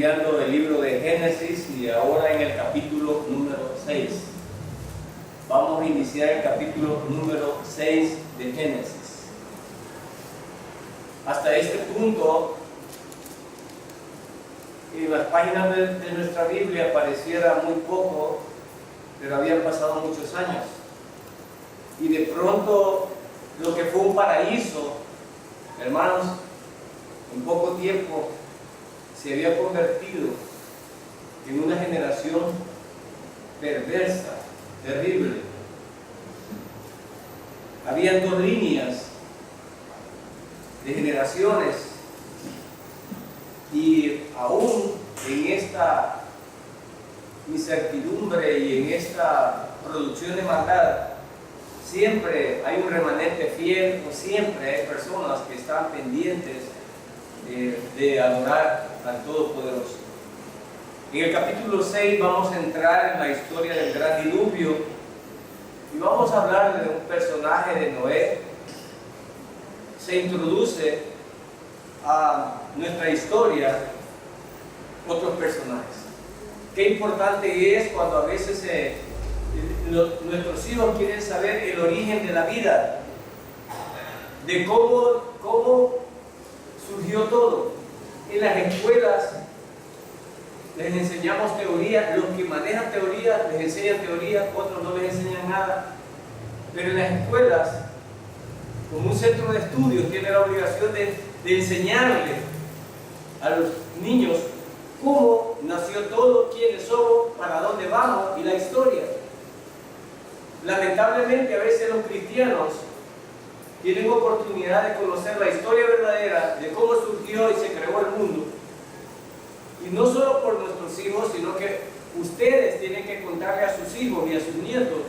estudiando el libro de Génesis y ahora en el capítulo número 6. Vamos a iniciar el capítulo número 6 de Génesis. Hasta este punto, en las páginas de nuestra Biblia pareciera muy poco, pero habían pasado muchos años. Y de pronto, lo que fue un paraíso, hermanos, en poco tiempo se había convertido en una generación perversa, terrible. Habían dos líneas de generaciones y aún en esta incertidumbre y en esta producción de maldad, siempre hay un remanente fiel o siempre hay personas que están pendientes de adorar al Todopoderoso. En el capítulo 6 vamos a entrar en la historia del gran diluvio y vamos a hablar de un personaje de Noé. Se introduce a nuestra historia otros personajes. Qué importante es cuando a veces nuestros hijos quieren saber el origen de la vida, de cómo surgió todo. En las escuelas les enseñamos teoría, los que manejan teoría les enseñan teoría, otros no les enseñan nada. Pero en las escuelas, como un centro de estudios, tiene la obligación de enseñarle a los niños cómo nació todo, quiénes somos, para dónde vamos y la historia. Lamentablemente a veces los cristianos tienen oportunidad de conocer la historia verdadera de cómo surgió y se creó el mundo. Y no solo por nuestros hijos, sino que ustedes tienen que contarle a sus hijos y a sus nietos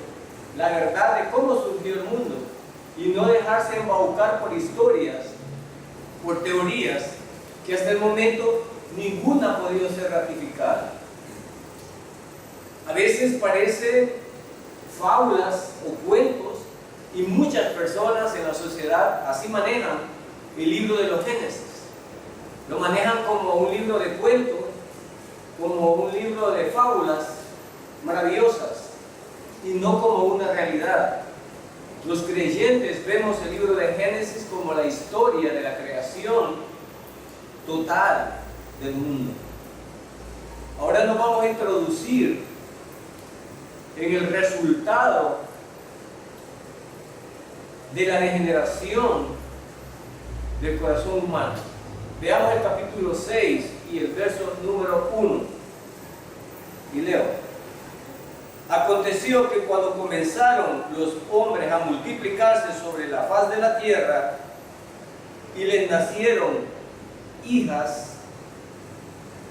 la verdad de cómo surgió el mundo. Y no dejarse embaucar por historias, por teorías, que hasta el momento ninguna ha podido ser ratificada. A veces parecen fábulas o cuentos, y muchas personas en la sociedad así manejan el libro de los Génesis. Lo manejan como un libro de cuentos, como un libro de fábulas maravillosas, y no como una realidad. Los creyentes vemos el libro de Génesis como la historia de la creación total del mundo. Ahora nos vamos a introducir en el resultado de la degeneración del corazón humano. Veamos el capítulo 6 y el verso número 1. Y leo: Aconteció que cuando comenzaron los hombres a multiplicarse sobre la faz de la tierra y les nacieron hijas,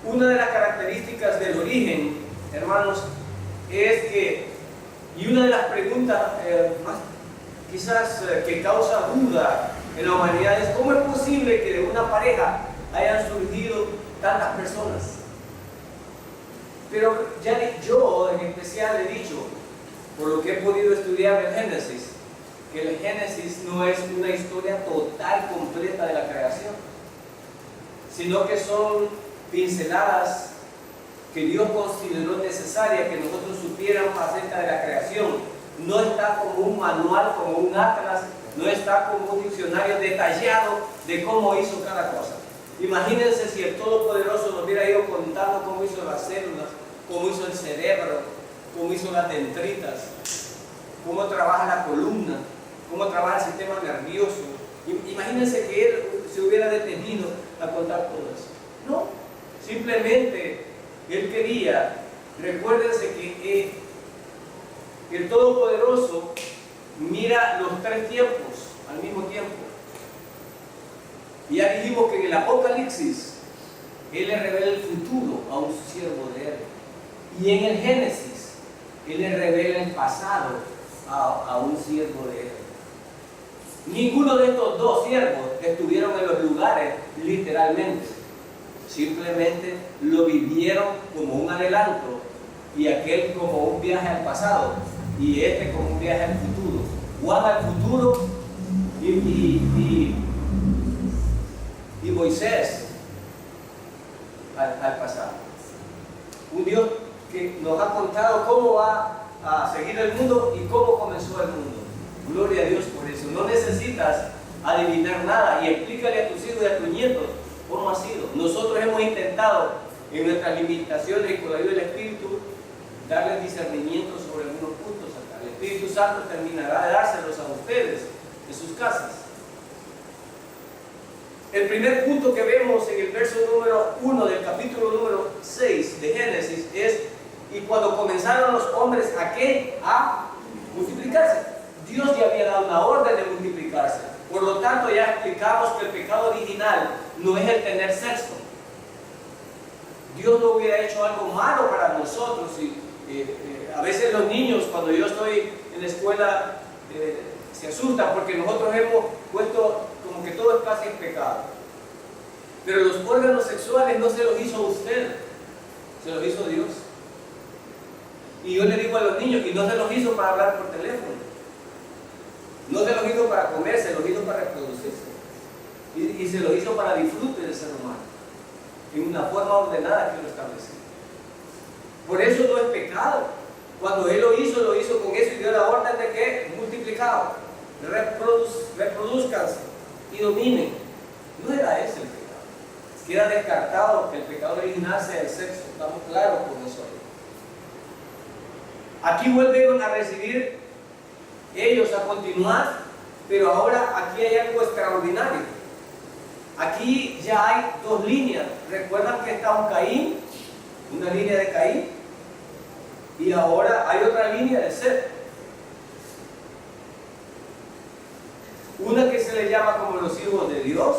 una de las características del origen, hermanos, es que, y una de las preguntas más quizás que causa duda en la humanidad es: ¿cómo es posible que de una pareja hayan surgido tantas personas? Pero ya yo en especial he dicho, por lo que he podido estudiar el Génesis, que el Génesis no es una historia total, completa de la creación, sino que son pinceladas que Dios consideró necesarias que nosotros supiéramos acerca de la creación. No está como un manual, como un atlas, no está como un diccionario detallado de cómo hizo cada cosa. Imagínense si el Todopoderoso nos hubiera ido contando cómo hizo las células, cómo hizo el cerebro, cómo hizo las dendritas, cómo trabaja la columna, cómo trabaja el sistema nervioso. Imagínense que él se hubiera detenido a contar todo eso. No, simplemente él quería, recuérdense que el Todopoderoso mira los tres tiempos al mismo tiempo. Y ya dijimos que en el Apocalipsis Él le revela el futuro a un siervo de Él. Y en el Génesis Él le revela el pasado a un siervo de Él. Ninguno de estos dos siervos estuvieron en los lugares literalmente. Simplemente lo vivieron como un adelanto, y aquel como un viaje al pasado, y este como un viaje al futuro. Juan al futuro y Moisés al pasado. Un Dios que nos ha contado cómo va a seguir el mundo y cómo comenzó el mundo. Gloria a Dios por eso. No necesitas adivinar nada y explícale a tus hijos y a tus nietos cómo ha sido. Nosotros hemos intentado en nuestras limitaciones y con la ayuda del Espíritu darles discernimiento sobre algunos puntos acá. El Espíritu Santo terminará de dárselos a ustedes en sus casas. El primer punto que vemos en el verso número 1 del capítulo número 6 de Génesis es: y cuando comenzaron los hombres a multiplicarse. Dios ya había dado una orden de multiplicarse. Por lo tanto, ya explicamos que el pecado original no es el tener sexo. Dios no hubiera hecho algo malo para nosotros. A veces los niños, cuando yo estoy en la escuela, se asustan porque nosotros hemos puesto como que todo es casi pecado. Pero los órganos sexuales no se los hizo usted, se los hizo Dios. Y yo le digo a los niños, y no se los hizo para hablar por teléfono, no se los hizo para comer, se los hizo para reproducirse. Y se los hizo para disfrute del ser humano, en una forma ordenada que lo estableció. Por eso no es pecado. Cuando Él lo hizo con eso y dio la orden de que multiplicados, reproduzcanse y dominen. No era ese el pecado. Queda descartado que el pecado original sea el sexo. Estamos claros con eso. Aquí vuelven a recibir ellos a continuar, pero ahora aquí hay algo extraordinario. Aquí ya hay dos líneas. Recuerdan que está un Caín, una línea de Caín, y ahora hay otra línea de Set. Una que se le llama como los hijos de Dios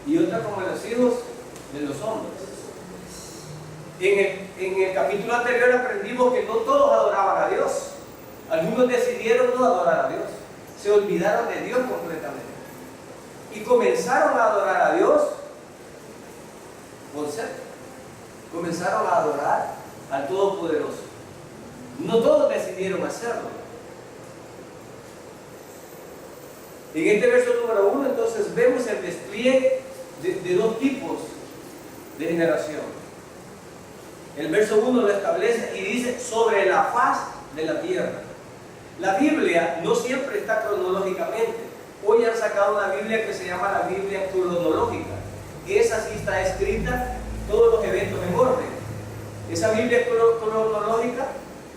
y otra como los hijos de los hombres. En el capítulo anterior aprendimos que no todos adoraban a Dios. Algunos decidieron no adorar a Dios. Se olvidaron de Dios completamente. Y comenzaron a adorar a Dios con Set. Comenzaron a adorar al Todopoderoso. No todos decidieron hacerlo. En este verso número 1 entonces vemos el despliegue de dos tipos de generación. El verso 1 lo establece y dice: sobre la faz de la tierra. La Biblia no siempre está cronológicamente. Hoy han sacado una Biblia que se llama la Biblia cronológica. Esa sí está escrita, todos los eventos en orden. Esa Biblia cronológica,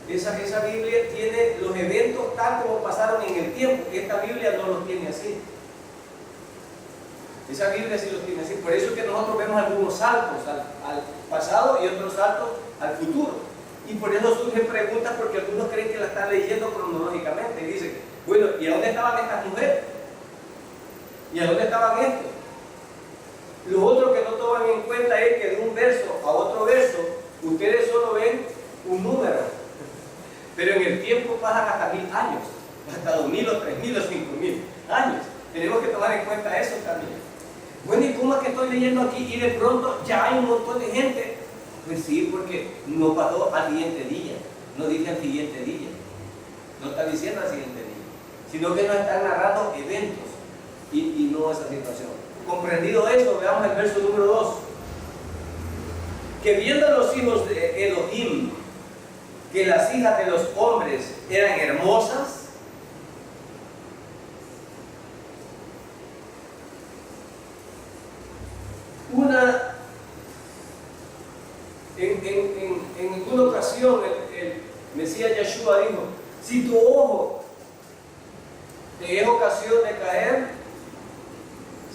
esa Biblia tiene los eventos tal como pasaron en el tiempo. Esta Biblia no los tiene así. Esa Biblia sí los tiene así. Por eso es que nosotros vemos algunos saltos al pasado y otros saltos al futuro. Y por eso surgen preguntas, porque algunos creen que la están leyendo cronológicamente. Y dicen: bueno, ¿y a dónde estaban estas mujeres? ¿Y a dónde estaban estos? Lo otro que no toman en cuenta es que de un verso a otro verso ustedes solo ven un número, pero en el tiempo pasan hasta 1000 años, hasta 2000 o 3000 o 5000 años. Tenemos que tomar en cuenta eso también. Bueno, ¿y cómo es que estoy leyendo aquí y de pronto ya hay un montón de gente? Pues sí, porque no pasó al siguiente día, no dice al siguiente día, no está diciendo al siguiente día, sino que nos están narrando eventos y no esa situación. Comprendido eso, veamos el verso número 2. Que viendo los hijos de Elohim que las hijas de los hombres eran hermosas, en una ocasión el Mesías Yeshua dijo: si tu ojo te es ocasión de caer,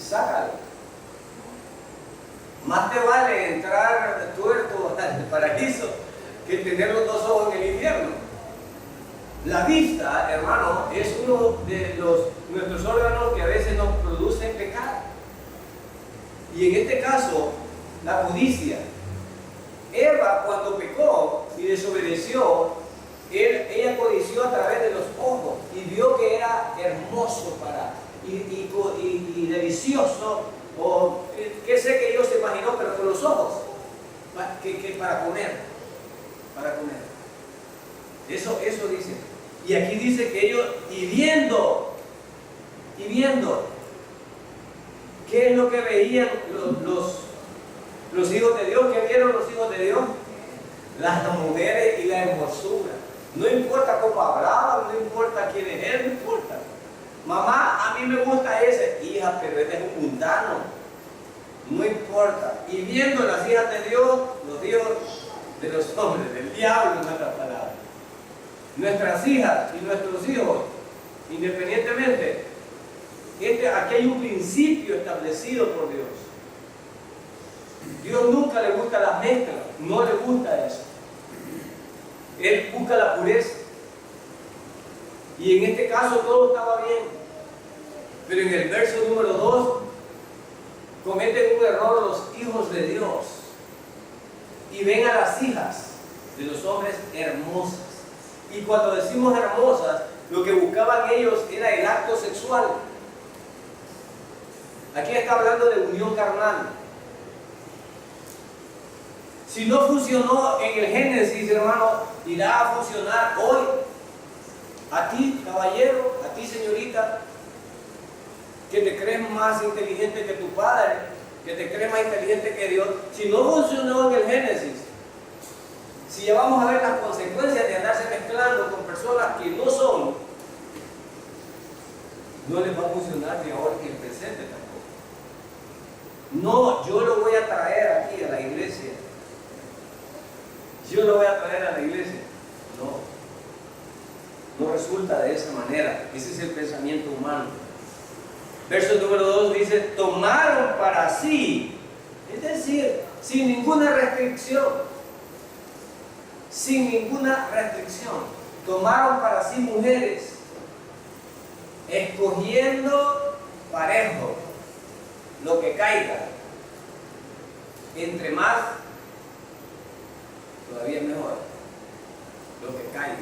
sácalo. Más te vale entrar tuerto al paraíso que tener los dos ojos en el infierno. La vista, hermano, es uno de nuestros órganos que a veces nos produce pecado. Y en este caso, la codicia. Eva, cuando pecó y desobedeció, ella codició a través de los ojos y vio que era hermoso y delicioso, o qué sé que Dios se imaginó, pero con los ojos, que para comer. Eso dice. Y aquí dice que ellos, y viendo, ¿qué es lo que veían Los hijos de Dios, ¿qué vieron los hijos de Dios? Las mujeres y la hermosura. No importa cómo hablaban, no importa quién es él, no importa. Mamá, a mí me gusta ese. Hija, pero este es un mundano. No importa. Y viendo las hijas de Dios, los hijos de los hombres, del diablo, en otras palabras. Nuestras hijas y nuestros hijos, independientemente, aquí hay un principio establecido por Dios. Dios nunca le gusta la mezcla, no le gusta eso. Él busca la pureza. Y en este caso todo estaba bien. Pero en el verso número 2 cometen un error los hijos de Dios y ven a las hijas de los hombres hermosas. Y cuando decimos hermosas, lo que buscaban ellos era el acto sexual. Aquí está hablando de unión carnal. Si no funcionó en el Génesis, hermano, irá a funcionar hoy. A ti, caballero, a ti, señorita, que te crees más inteligente que tu padre, que te crees más inteligente que Dios. Si no funcionó en el Génesis, si ya vamos a ver las consecuencias de andarse mezclando con personas que no son, no les va a funcionar ni ahora ni en el presente tampoco. No, yo lo voy a traer aquí a la iglesia. Yo lo voy a traer a la iglesia. No resulta de esa manera. Ese es el pensamiento humano. Verso número 2 dice, tomaron para sí, es decir, sin ninguna restricción, tomaron para sí mujeres, escogiendo parejo, lo que caiga, entre más, todavía mejor, lo que caiga.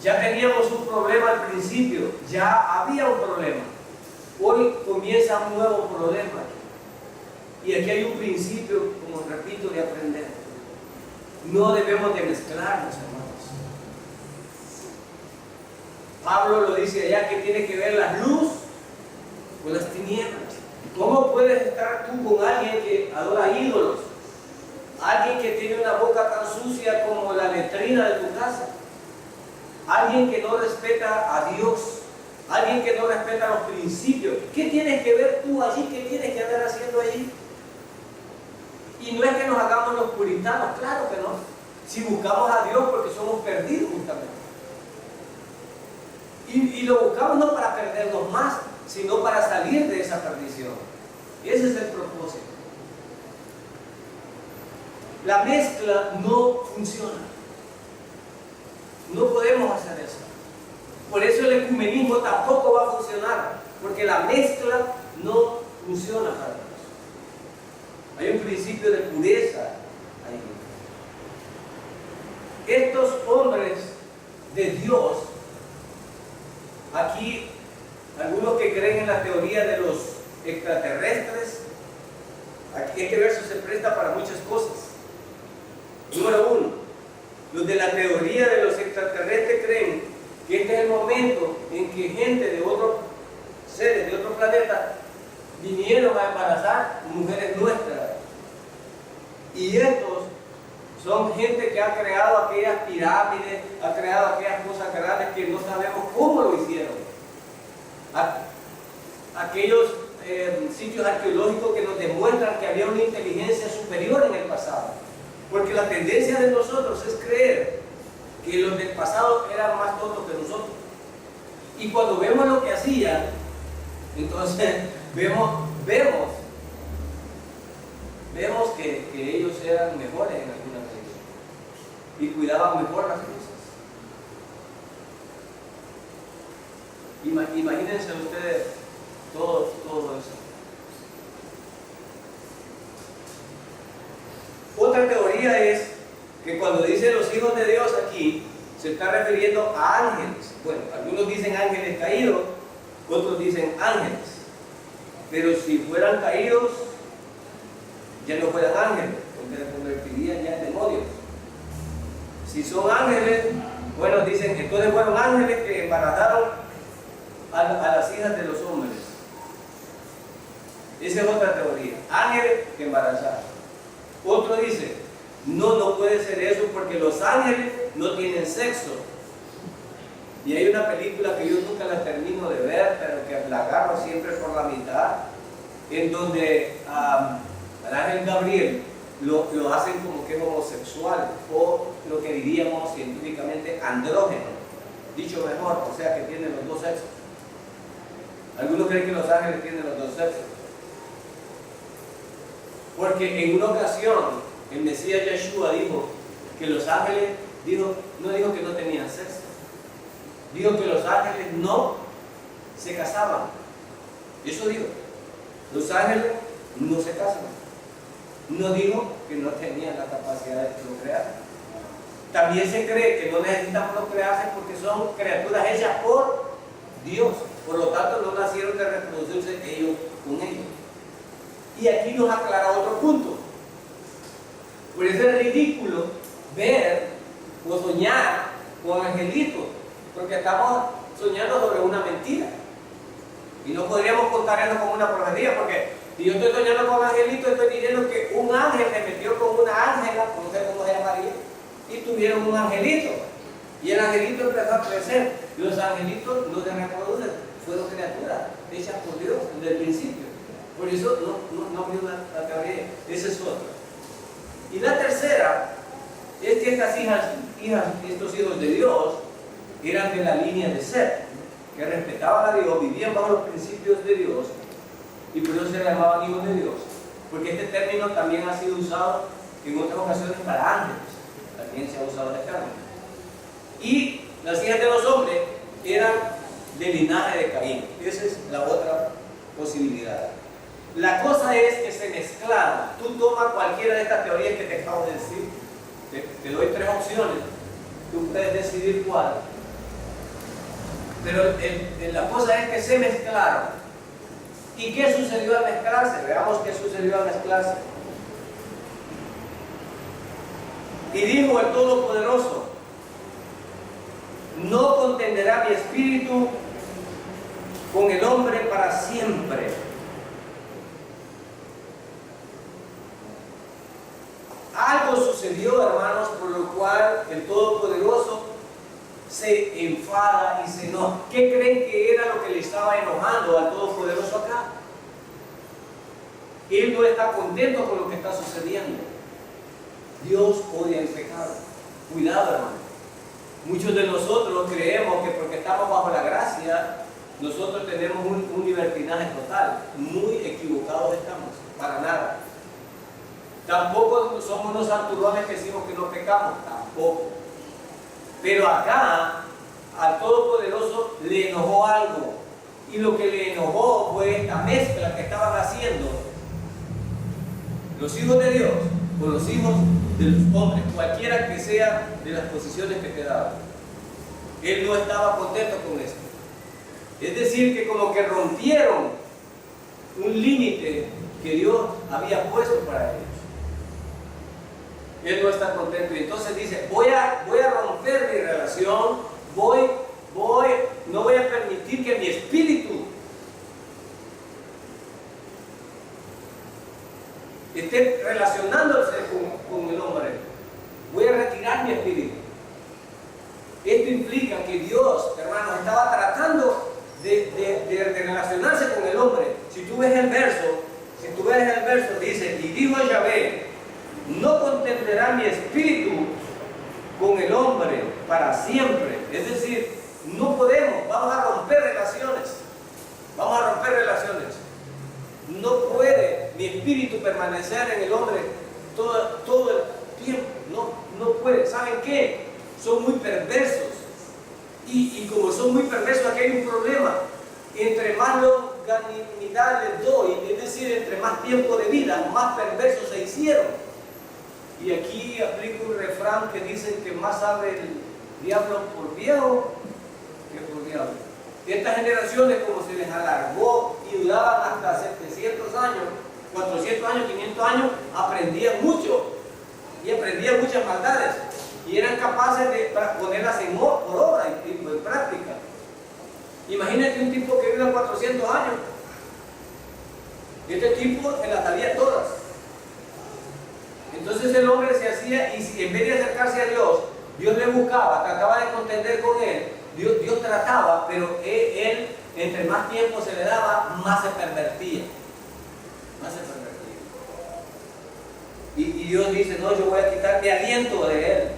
Ya teníamos un problema al principio, ya había un problema. Hoy comienza un nuevo problema. Y aquí hay un principio, como repito, de aprender. No debemos de mezclarnos, hermanos. Pablo lo dice allá, que tiene que ver la luz con las tinieblas. ¿Cómo puedes estar tú con alguien que adora ídolos? Alguien que tiene una boca tan sucia como la letrina de tu casa. Alguien que no respeta a Dios, alguien que no respeta los principios. ¿Qué tienes que ver tú allí? ¿Qué tienes que andar haciendo allí? Y no es que nos hagamos los puritanos, claro que no. Si buscamos a Dios porque somos perdidos justamente. Y lo buscamos no para perdernos más, sino para salir de esa perdición. Ese es el propósito. La mezcla no funciona. No podemos hacer eso. Por eso el ecumenismo tampoco va a funcionar, porque la mezcla no funciona para Dios. Hay un principio de pureza ahí. Estos hombres de Dios, aquí algunos que creen en la teoría de los extraterrestres, aquí este verso se presta para muchas cosas. Número 1, los de la teoría de los extraterrestres creen que este es el momento en que gente de otros seres, de otro planeta, vinieron a embarazar mujeres nuestras. Y estos son gente que ha creado aquellas pirámides, ha creado aquellas cosas grandes que no sabemos cómo lo hicieron. Aquellos sitios arqueológicos que nos demuestran que había una inteligencia superior en el pasado. Porque la tendencia de nosotros es creer que los del pasado eran más tontos que nosotros. Y cuando vemos lo que hacían, entonces vemos que ellos eran mejores en algunas cosas y cuidaban mejor las cosas. Imagínense ustedes todo eso. Otra teoría es que cuando dice los hijos de Dios aquí, se está refiriendo a ángeles. Bueno, algunos dicen ángeles caídos, otros dicen ángeles. Pero si fueran caídos, ya no fueran ángeles, porque se convertirían ya en demonios. Si son ángeles, bueno, dicen que entonces fueron ángeles que embarazaron a las hijas de los hombres. Esa es otra teoría. Ángeles que embarazaron. Otro dice, no puede ser eso porque los ángeles no tienen sexo. Y hay una película que yo nunca la termino de ver, pero que la agarro siempre por la mitad, en donde al ángel Gabriel lo hacen como que es homosexual, o lo que diríamos científicamente andrógeno, dicho mejor, o sea que tiene los dos sexos. Algunos creen que los ángeles tienen los dos sexos. Porque en una ocasión el Mesías Yeshua dijo que los ángeles, no dijo que no tenían sexo, dijo que los ángeles no se casaban. Eso dijo. Los ángeles no se casan. No dijo que no tenían la capacidad de procrear. También se cree que no necesitan procrearse porque son criaturas hechas por Dios. Por lo tanto, no nacieron de reproducirse ellos con ellos. Y aquí nos aclara otro punto. Por eso es ridículo ver o soñar con angelitos, porque estamos soñando sobre una mentira. Y no podríamos contar eso como una profecía, porque si yo estoy soñando con angelitos, estoy diciendo que un ángel se metió con una ángela, no sé cómo se llamaría, y tuvieron un angelito. Y el angelito empezó a crecer. Los angelitos no se reproducen, fueron criaturas hechas por Dios desde el principio. Por eso no abrió la teoría. Esa es otra. Y la tercera es que estas estos hijos de Dios eran de la línea de Set, que respetaban a Dios, vivían bajo los principios de Dios, y por eso se llamaban hijos de Dios, porque este término también ha sido usado en otras ocasiones para ángeles, también se ha usado este término. Y las hijas de los hombres eran del linaje de Caín. Esa es la otra posibilidad. La cosa es que se mezclaron. Tú tomas cualquiera de estas teorías que te acabo de decir, te doy tres opciones, tú puedes decidir cuál. Pero la cosa es que se mezclaron. ¿Y qué sucedió al mezclarse? Veamos qué sucedió al mezclarse. Y dijo el Todopoderoso: no contenderá mi espíritu con el hombre para siempre. Algo sucedió, hermanos, por lo cual el Todopoderoso se enfada y se enoja. ¿Qué creen que era lo que le estaba enojando al Todopoderoso acá? Él no está contento con lo que está sucediendo. Dios odia el pecado. Cuidado, hermano. Muchos de nosotros creemos que porque estamos bajo la gracia, nosotros tenemos un libertinaje total. Muy equivocados estamos, para nada. Tampoco somos unos santurrones que decimos que no pecamos, tampoco. Pero acá, al Todopoderoso le enojó algo. Y lo que le enojó fue esta mezcla que estaban haciendo los hijos de Dios con los hijos de los hombres, cualquiera que sea de las posiciones que te daban. Él no estaba contento con esto. Es decir, que como que rompieron un límite que Dios había puesto para ellos. Él no está contento y entonces dice: voy a romper mi relación, no voy a permitir que mi espíritu esté relacionándose con el hombre. Voy a retirar mi espíritu. Esto implica que Dios, hermanos, estaba tratando de relacionarse con el hombre. Si tú ves el verso, dice: y dijo Yahvé: no contenderá mi espíritu con el hombre para siempre. Es decir, no podemos, vamos a romper relaciones. No puede mi espíritu permanecer en el hombre todo el tiempo. No puede. ¿Saben qué? Son muy perversos. Y como son muy perversos, aquí hay un problema. Entre más longanimidad les doy, es decir, entre más tiempo de vida, más perversos se hicieron. Y aquí aplico un refrán que dicen que más sabe el diablo por viejo que por diablo. Estas generaciones, como se les alargó y duraban hasta 700 años, 400 años, 500 años, aprendían mucho y aprendían muchas maldades y eran capaces de ponerlas por obra y en práctica. Imagínate un tipo que vive 400 años. Este tipo se las sabía todas. Entonces el hombre se hacía, y en vez de acercarse a Dios, Dios le buscaba, trataba de contender con él. Dios trataba, pero él, entre más tiempo se le daba, más se pervertía. Más se pervertía. Y Dios dice, no, yo voy a quitar mi aliento de él.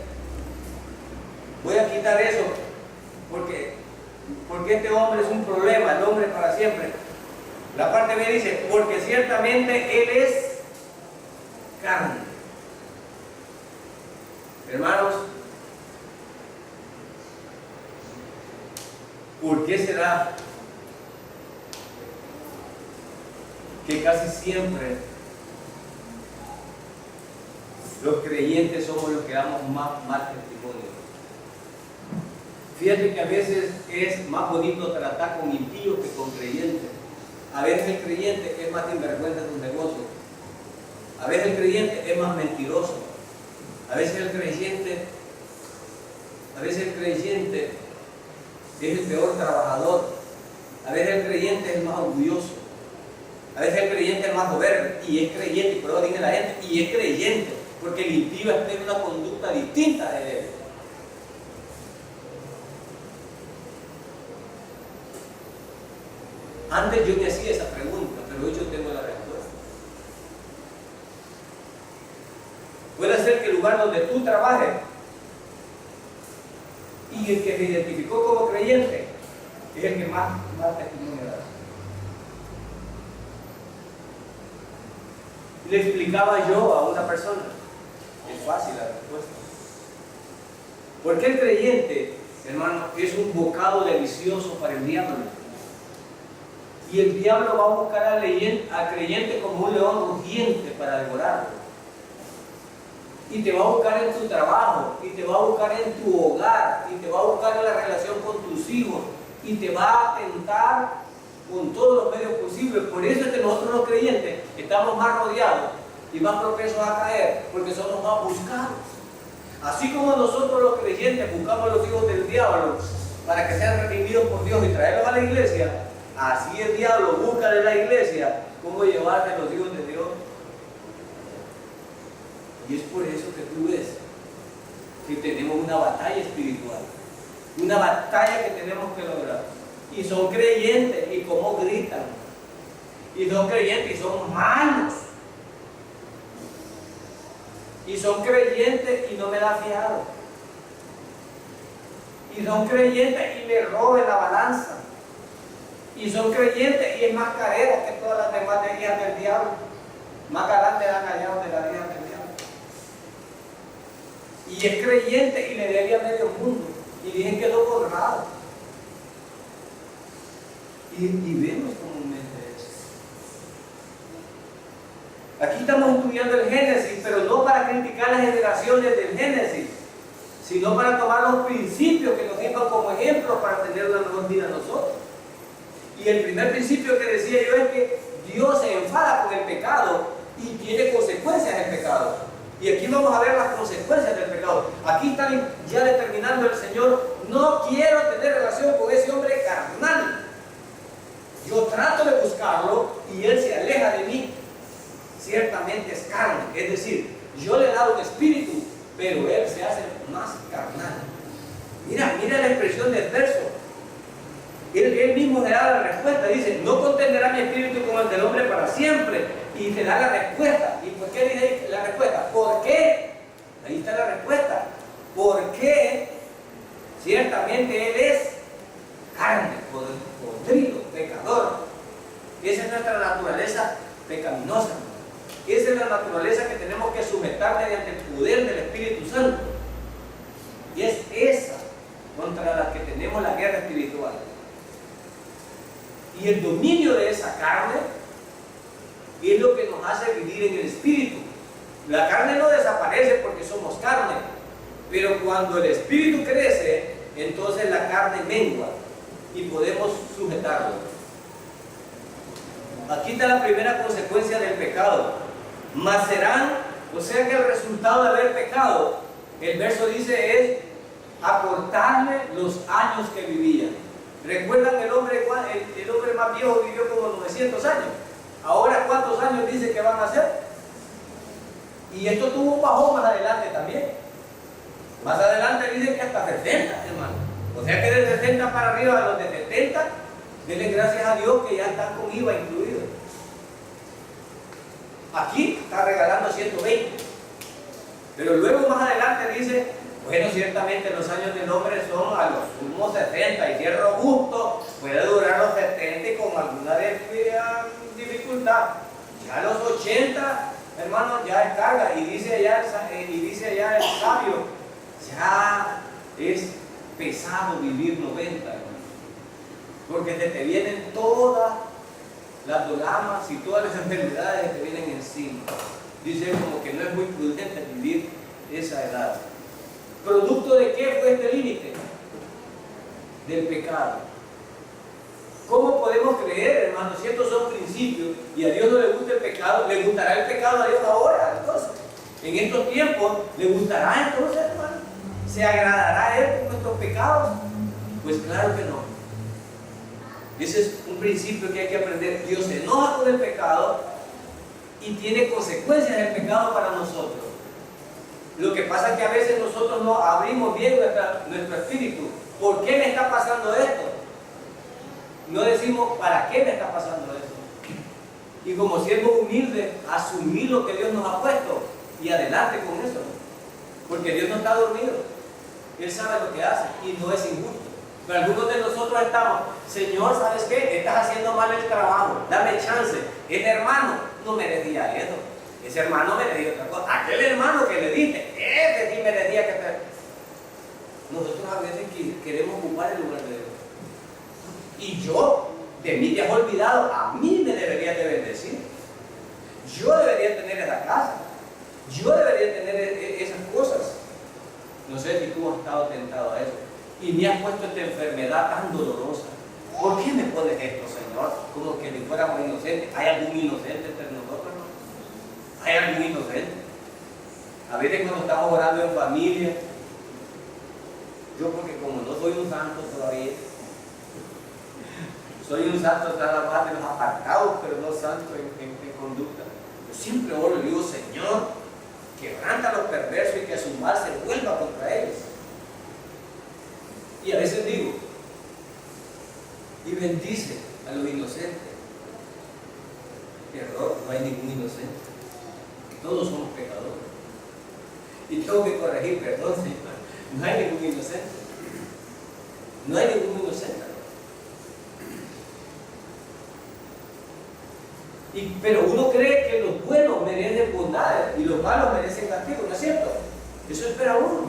Voy a quitar eso, porque este hombre es un problema, el hombre para siempre. La parte B dice, porque ciertamente él es carne. Hermanos, ¿por qué será que casi siempre los creyentes somos los que damos más mal testimonio? Fíjate que a veces es más bonito tratar con impíos que con creyentes. A veces el creyente es más sinvergüenza de un negocio. A veces el creyente es más mentiroso. A veces el creyente es el peor trabajador. A veces el creyente es el más orgulloso. A veces el creyente es el más soberbio. Y es creyente, pero dice la gente, y es creyente, porque el impío tiene una conducta distinta de él. Antes yo me hacía esa pregunta, pero hoy yo tengo la respuesta. Puede ser que el lugar donde tú trabajes y el que te identificó como creyente es el que más testimonio da. Le explicaba yo a una persona, es fácil la respuesta. Porque el creyente, hermano, es un bocado delicioso para el diablo. Y el diablo va a buscar al creyente como un león rugiente para devorarlo. Y te va a buscar en tu trabajo, y te va a buscar en tu hogar, y te va a buscar en la relación con tus hijos, y te va a tentar con todos los medios posibles. Por eso es que nosotros los creyentes estamos más rodeados y más propensos a caer, porque somos más buscados. Así como nosotros los creyentes buscamos a los hijos del diablo para que sean redimidos por Dios y traerlos a la iglesia, así el diablo busca de la iglesia cómo llevarte a los hijos de Dios. Y es por eso que tú ves que tenemos una batalla espiritual, una batalla que tenemos que lograr. Y son creyentes, y cómo gritan. Y son creyentes, y son malos. Y son creyentes, y no me da fiado. Y son creyentes, y me roben la balanza. Y son creyentes, y es más carera que todas las demás guías del diablo. Más galante la callado de la guía del diablo. Y es creyente, y le debe a medio mundo. Y dije que quedó borrado. Y vemos comúnmente eso. Aquí estamos estudiando el Génesis, pero no para criticar las generaciones del Génesis, sino para tomar los principios que nos sirvan como ejemplo para tener una mejor vida nosotros. Y el primer principio que decía yo es que Dios se enfada con el pecado y tiene consecuencias el pecado. Y aquí vamos a ver las consecuencias del pecado. Aquí está ya determinando el Señor, no quiero tener relación con ese hombre carnal. Yo trato de buscarlo y él se aleja de mí. Ciertamente es carne, es decir, yo le he dado un espíritu, pero él se hace más carnal. Mira la expresión del verso. Él mismo le da la respuesta, dice, no contenderá mi espíritu como el del hombre para siempre. Y te da la respuesta. ¿Y por qué dice la respuesta? ¿Por qué? Ahí está la respuesta. Porque ciertamente él es carne, podrido, pecador. Esa es nuestra naturaleza pecaminosa. Esa es la naturaleza que tenemos que sujetar mediante el poder del Espíritu Santo. Y es esa contra la que tenemos la guerra espiritual. Y el dominio de esa carne es lo que nos hace vivir en el Espíritu. La carne no desaparece porque somos carne, pero cuando el Espíritu crece, entonces la carne mengua y podemos sujetarlo. Aquí está la primera consecuencia del pecado. Mas serán, o sea que el resultado de haber pecado, el verso dice, es acortarle los años que vivía. ¿Recuerdan el hombre más viejo vivió como 900 años? Ahora, ¿cuántos años dice que van a hacer? Y esto tuvo un bajón más adelante también. Más adelante dice que hasta 70, hermano. O sea que de 60 para arriba, a los de 70, denle gracias a Dios que ya están con IVA incluido. Aquí está regalando 120. Pero luego más adelante dice, bueno, ciertamente los años del hombre son a los sumos 70 y si es robusto, puede durar los 70 y con alguna dificultad. Ya a los 80, hermano, ya es carga. Y dice allá el sabio, ya es pesado vivir 90, hermano. Porque te vienen todas las dolamas y todas las enfermedades que te vienen encima. Dice como que no es muy prudente vivir esa edad. ¿Producto de qué fue este límite? Del pecado. ¿Cómo podemos creer, hermano, si estos son principios y a Dios no le gusta el pecado? ¿Le gustará el pecado a Dios ahora? Entonces, en estos tiempos, ¿le gustará entonces, hermano? ¿Se agradará a Él con nuestros pecados? Pues claro que no. Ese es un principio que hay que aprender. Dios se enoja con el pecado y tiene consecuencias el pecado para nosotros. Lo que pasa es que a veces nosotros no abrimos bien nuestro espíritu. ¿Por qué me está pasando esto? No decimos, ¿para qué me está pasando esto? Y como siervos humildes, asumir lo que Dios nos ha puesto y adelante con eso. Porque Dios no está dormido. Él sabe lo que hace y no es injusto. Pero algunos de nosotros estamos, Señor, ¿sabes qué? Estás haciendo mal el trabajo, dame chance. El hermano no merecía eso. Ese hermano merecía otra cosa. Aquel hermano que le diste, ese sí merecía que te... Nosotros a veces queremos ocupar el lugar de Dios. Y yo, de mí te has olvidado, a mí me deberías de bendecir. Yo debería tener esa casa. Yo debería tener esas cosas. No sé si tú has estado tentado a eso. Y me has puesto esta enfermedad tan dolorosa. ¿Por qué me pones esto, Señor? Como que ni fuéramos inocentes. ¿Hay algún inocente entre nosotros? ¿No? ¿Hay algún inocente? A veces cuando estamos orando en familia, yo porque como no soy un santo todavía, soy un santo nada más de los apartados, pero no santo en conducta. Yo siempre oro y digo, Señor, quebranta a los perversos y que su mal se vuelva contra ellos. Y a veces digo, y bendice a los inocentes. Error, no hay ningún inocente. Todos somos pecadores. Y tengo que corregir, perdón, Señor. No hay ningún inocente. No hay ningún inocente. Pero uno cree que los buenos merecen bondades y los malos merecen castigo, ¿no es cierto? Eso espera uno.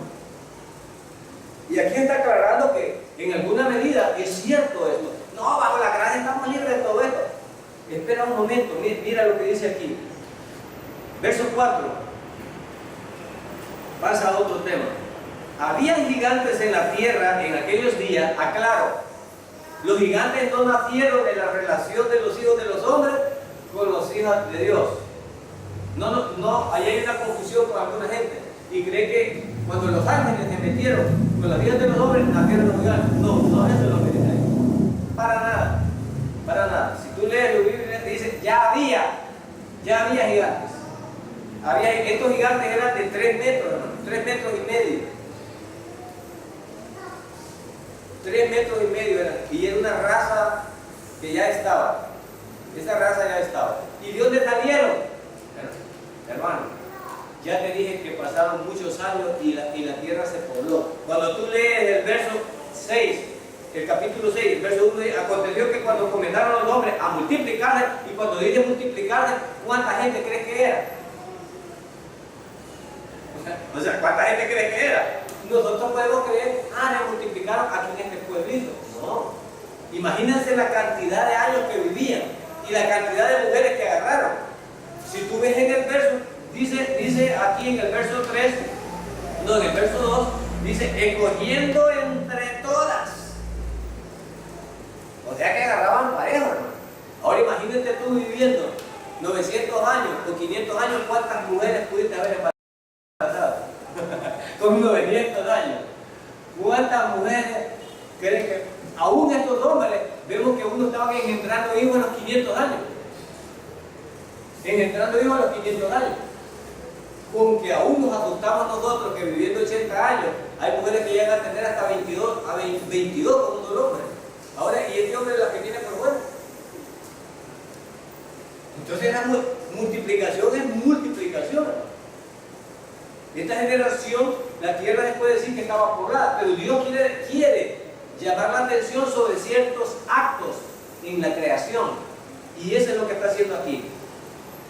Y aquí está aclarando que en alguna medida es cierto esto. No, bajo la gracia estamos libres de todo esto. Espera un momento, mira lo que dice aquí. Verso 4. Pasa a otro tema. Había gigantes en la tierra en aquellos días, aclaro. Los gigantes no nacieron de la relación de los hijos de los hombres con los hijos de Dios. No, ahí hay una confusión con alguna gente y cree que cuando los ángeles se metieron con las vidas de los hombres, nacieron los gigantes. No, eso es lo que dice ahí. Para nada. Si tú lees la Biblia, te dice, ya había gigantes. Estos gigantes eran de 3 metros, hermano, 3 metros y medio. 3 metros y medio eran, y era una raza que ya estaba. Esa raza ya estaba. ¿Y de dónde salieron? Hermano, ya te dije que pasaron muchos años y la tierra se pobló. Cuando tú lees el verso 6, el capítulo 6, el verso 1, aconteció que cuando comenzaron los hombres a multiplicarse, y cuando dice multiplicarse, ¿cuánta gente crees que era? O sea, ¿cuánta gente crees que era? Nosotros podemos creer, se multiplicaron aquí en este pueblito. No. Imagínense la cantidad de años que vivían y la cantidad de mujeres que agarraron. Si tú ves en el verso, dice aquí en el verso 3, en el verso 2, dice, escogiendo entre todas. O sea que agarraban pareja, hermano. Ahora imagínate tú viviendo 900 años o 500 años, ¿cuántas mujeres pudiste haber embarazado? Con 900 años. ¿Cuántas mujeres creen que, aún estos hombres, vemos que uno estaba engendrando hijos en los 500 años? engendrando hijos a los 500 años. Con que aún nos asustamos nosotros que viviendo 80 años, hay mujeres que llegan a tener hasta 22 con un dolor. Ahora, ¿y este hombre las que tiene por fuera? Entonces la multiplicación es multiplicación. Esta generación, la tierra se puede decir que estaba poblada, pero Dios quiere llamar la atención sobre ciertos actos en la creación. Y eso es lo que está haciendo aquí.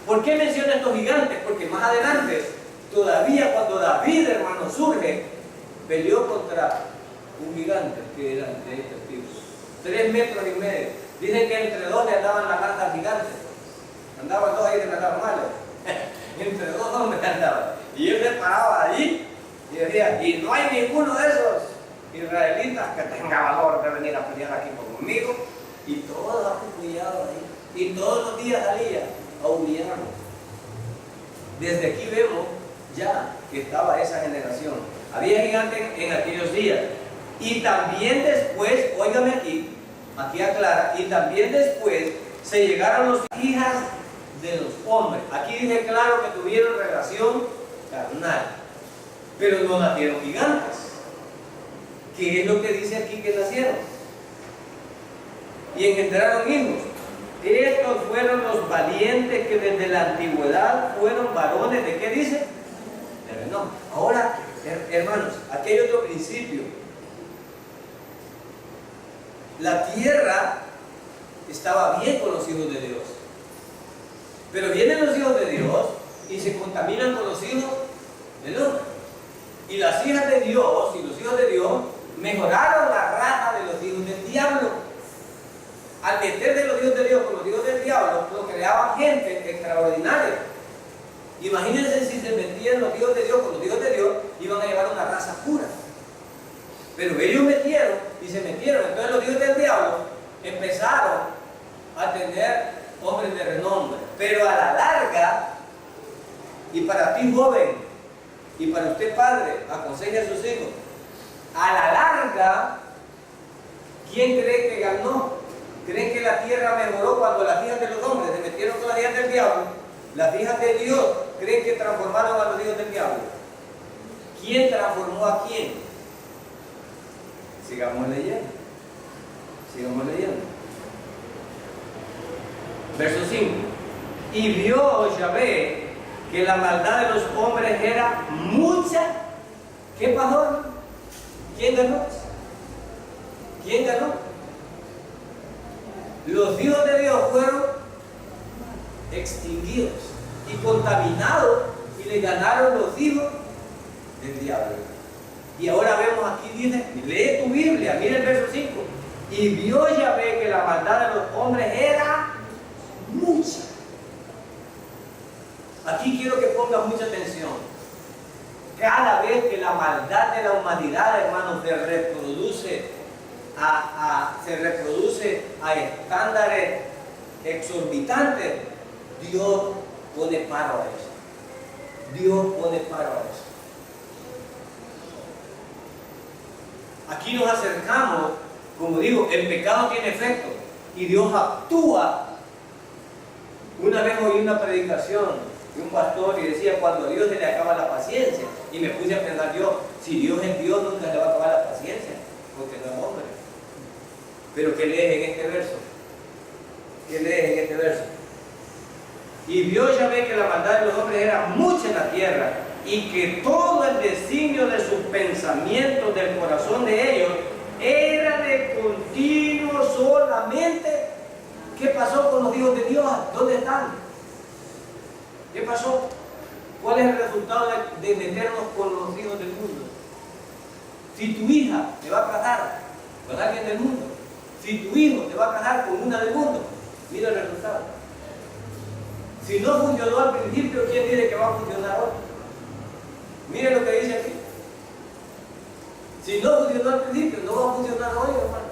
¿Por qué menciona estos gigantes? Porque más adelante, todavía cuando David, hermano, surge, peleó contra un gigante que era de este tipo. 3 metros y medio. Dicen que entre dos le andaban las lanzas gigantes. Andaban dos ahí de la mano. Entre dos hombres andaban. Y él se paraba allí y decía, y no hay ninguno de esos israelitas que tenga valor de venir a pelear aquí conmigo. Y todos acuchillados ahí. Y todos los días salía a humillarnos. Desde aquí vemos ya que estaba esa generación. Había gigantes en aquellos días. Y también después, óigame aquí aclara, y también después se llegaron las hijas de los hombres. Aquí dice claro que tuvieron relación carnal, pero no nacieron gigantes. ¿Qué es lo que dice aquí que nacieron? Y engendraron hijos. Estos fueron los valientes que desde la antigüedad fueron varones. ¿De qué dice? De renombre. Ahora, hermanos, aquí hay otro principio. La tierra estaba bien con los hijos de Dios. Pero vienen los hijos de Dios y se contaminan con los hijos del hombre. Y las hijas de Dios y los hijos de Dios mejoraron la raza de los hijos del diablo. Al meter de los hijos de Dios con los hijos del diablo, lo creaban gente extraordinaria. Imagínense si se metían los hijos de Dios con los hijos de Dios, iban a llevar una raza pura. Pero ellos metieron y se metieron. Entonces los hijos del diablo empezaron a tener hombres de renombre. Pero a la larga, y para ti joven, y para usted padre, aconseje a sus hijos, a la larga, ¿quién cree que ganó? ¿Creen que la tierra mejoró cuando las hijas de los hombres se metieron con las hijas del diablo? Las hijas de Dios, ¿creen que transformaron a los hijos del diablo? ¿Quién transformó a quién? Sigamos leyendo. Sigamos leyendo. Verso 5. Y vio Yahvé que la maldad de los hombres era mucha. ¿Qué pasó? ¿Quién ganó? ¿Quién ganó? Los hijos de Dios fueron extinguidos y contaminados y le ganaron los hijos del diablo. Y ahora vemos aquí, dice, lee tu Biblia, mira el verso 5. Y vio Yahvé que la maldad de los hombres era mucha. Aquí quiero que pongan mucha atención. Cada vez que la maldad de la humanidad, hermanos, se reproduce a estándares exorbitantes, Dios pone paro a eso. Dios pone paro a eso. Aquí nos acercamos, como digo, el pecado tiene efecto y Dios actúa. Una vez oí una predicación de un pastor y decía, cuando a Dios se le acaba la paciencia, y me puse a pensar yo, si Dios es Dios, nunca le va a acabar la paciencia, porque no es hombre. Pero ¿qué lees en este verso? ¿Qué lees en este verso? Y vio Yahvé que la maldad de los hombres era mucha en la tierra, y que todo el designio de sus pensamientos del corazón de ellos era de continuo solamente. ¿Qué pasó con los hijos de Dios? ¿Dónde están? ¿Qué pasó? ¿Cuál es el resultado de meternos con los hijos del mundo? Si tu hija te va a casar con alguien del mundo, si tu hijo te va a casar con una del mundo, mira el resultado. Si no funcionó al principio, ¿quién dice que va a funcionar ahora? Mire lo que dice aquí. Si no funcionó al principio, no va a funcionar hoy, hermano.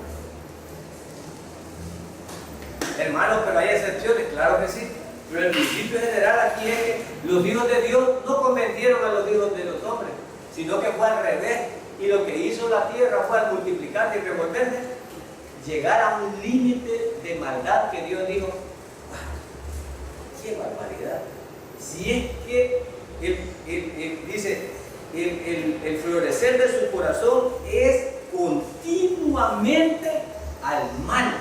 Hermano, pero hay excepciones, claro que sí. Pero el principio general aquí es que los hijos de Dios no convencieron a los hijos de los hombres, sino que fue al revés. Y lo que hizo la tierra fue al multiplicarse y revolverse, llegar a un límite de maldad que Dios dijo, ¡Qué barbaridad! Si es que dice, el florecer de su corazón es continuamente al mal.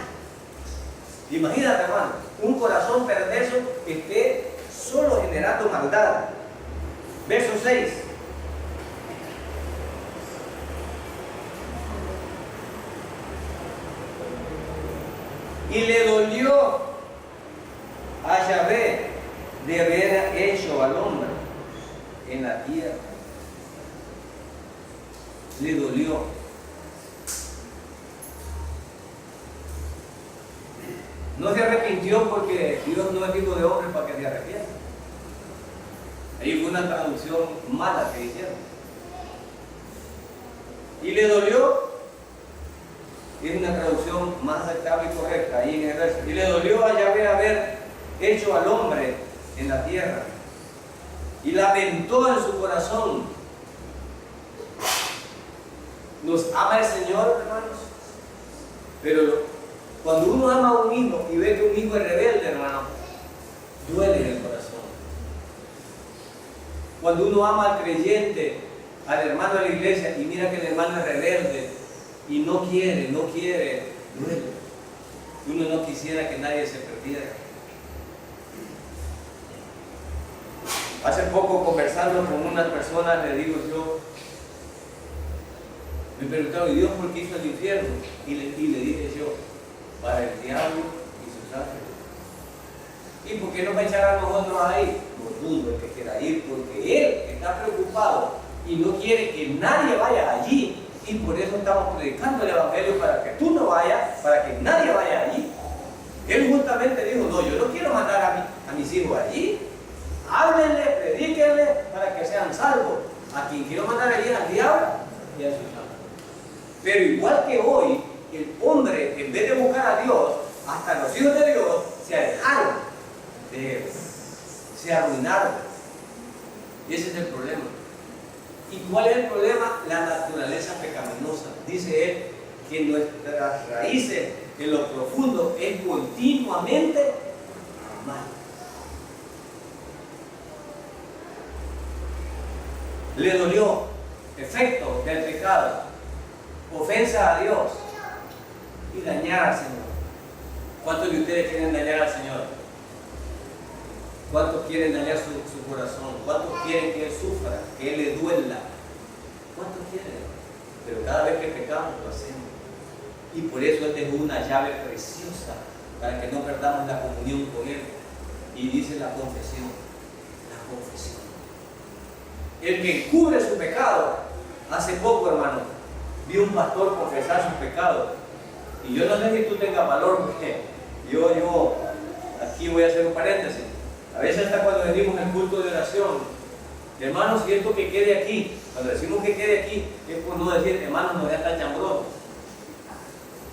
Imagínate, hermano, un corazón perverso que esté solo generando maldad. Verso 6. Y le dolió a Yahvé de haber hecho al hombre en la tierra. Le dolió. No se arrepintió porque Dios no es hijo de hombre para que se arrepienta. Ahí fue una traducción mala que hicieron. Y le dolió, es una traducción más aceptable y correcta ahí en el verso. Y le dolió a Yahvé haber hecho al hombre en la tierra. Y lamentó en su corazón. Nos ama el Señor, hermanos. Pero cuando uno ama a un hijo y ve que un hijo es rebelde, hermano, duele en el corazón. Cuando uno ama al creyente, al hermano de la iglesia, y mira que el hermano es rebelde y no quiere, duele. Uno no quisiera que nadie se perdiera. Hace poco, conversando con unas personas, le digo yo, me preguntaron, ¿y Dios por qué hizo el infierno? Y le dije yo, para el diablo y sus ángeles. ¿Y por qué no me echar a nosotros ahí? No dudo el que quiera ir, porque Él está preocupado y no quiere que nadie vaya allí. Y por eso estamos predicando el Evangelio, para que tú no vayas, para que nadie vaya allí. Él justamente dijo, no, yo no quiero mandar a mis hijos allí. Háblenle, predíquenle para que sean salvos. A quien quiero mandar allí es al diablo y a sus ángeles. Pero igual que hoy, el hombre, en vez de buscar a Dios, hasta los hijos de Dios se alejaron de Él, se arruinaron. Y ese es el problema. ¿Y cuál es el problema? La naturaleza pecaminosa. Dice Él que nuestras raíces en lo profundo es continuamente mal. Le dolió, efecto del pecado, ofensa a Dios y dañar al Señor. ¿Cuántos de ustedes quieren dañar al Señor? ¿Cuántos quieren dañar su corazón? ¿Cuántos quieren que Él sufra, que Él le duela? ¿Cuántos quieren? Pero cada vez que pecamos lo hacemos. Y por eso Él dejó una llave preciosa para que no perdamos la comunión con Él. Y dice la confesión. La confesión. El que encubre su pecado, hace poco, hermano, vi un pastor confesar sus pecados. Y yo no sé si tú tengas valor, porque yo aquí voy a hacer un paréntesis. A veces hasta cuando venimos al culto de oración, hermanos, siento que quede aquí. Cuando decimos que quede aquí, es por no decir, hermanos, no sean tan chambrosos.